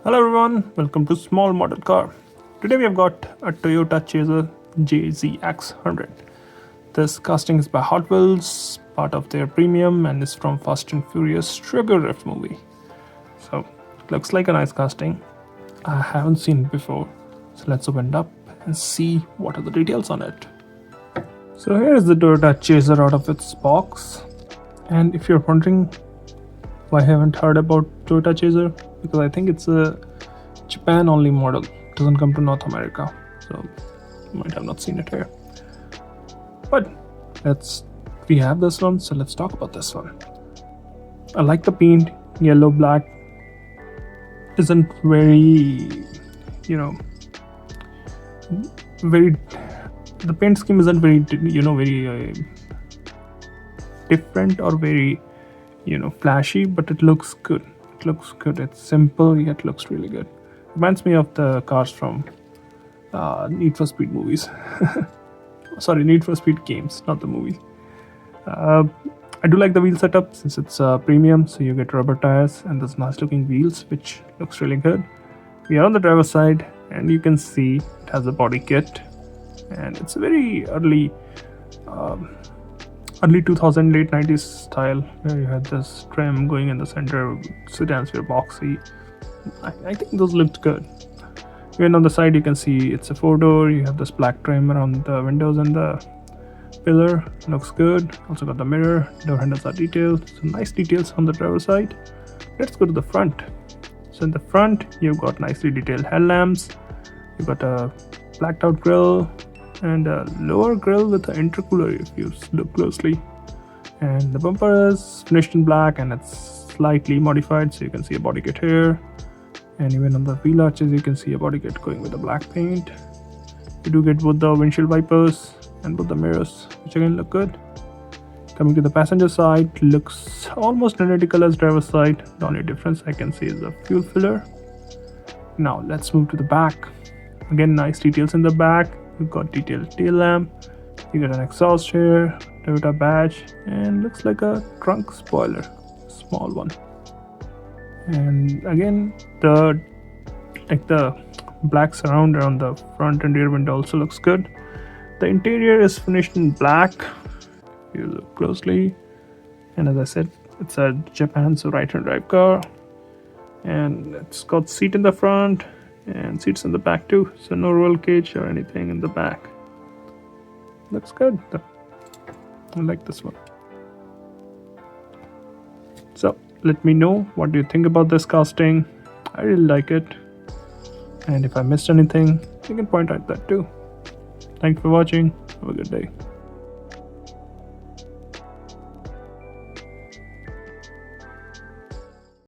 Hello everyone, welcome to Small Model Car. Today we have got a Toyota Chaser JZX100. This casting is by Hot Wheels, part of their premium, and is from Fast and Furious Sugar Rift movie. So it looks like a nice casting. I haven't seen it before, so let's open it up and see what are the details on it. So here is the Toyota Chaser out of its box. And if you're wondering why I haven't heard about Toyota Chaser, because I think it's a Japan only model. It doesn't come to North America, so you might have not seen it here. But we have this one, so let's talk about this one. I like the paint. Yellow black isn't very, very, the paint scheme isn't very, very different or very, flashy, but it looks good. It looks good. It's simple yet looks really good. Reminds me of the cars from Need for Speed movies. Sorry, Need for Speed games, not the movies. I do like the wheel setup since it's premium, so you get rubber tires and those nice looking wheels, which looks really good. We are on the driver's side, and you can see it has a body kit, and it's a very early 2000, late 90s style, where you had this trim going in the center, sedans were boxy. I think those looked good. Even on the side you can see it's a 4-door, you have this black trim around the windows and the pillar, looks good. Also got the mirror, door handles are detailed, so nice details on the driver's side. Let's go to the front. So in the front you've got nicely detailed headlamps, you've got a blacked out grille, and a lower grille with an intercooler if you look closely. And the bumper is finished in black and it's slightly modified, so you can see a body kit here. And even on the wheel arches you can see a body kit going with the black paint. You do get both the windshield wipers and both the mirrors, which again look good. Coming to the passenger side, looks almost identical as driver's side. The only difference I can see is the fuel filler. Now let's move to the back. Again, nice details in the back. You've got detailed tail lamp, you get an exhaust here, Toyota badge, and looks like a trunk spoiler, small one. And again, the black surround around the front and rear window also looks good. The interior is finished in black if you look closely, and as I said, it's a Japan, so right-hand drive car, and it's got seat in the front and seats in the back too, so no roll cage or anything in the back. Looks good. I like this one. So let me know what do you think about this casting. I really like it, and if I missed anything you can point out that too. Thanks for watching. Have a good day.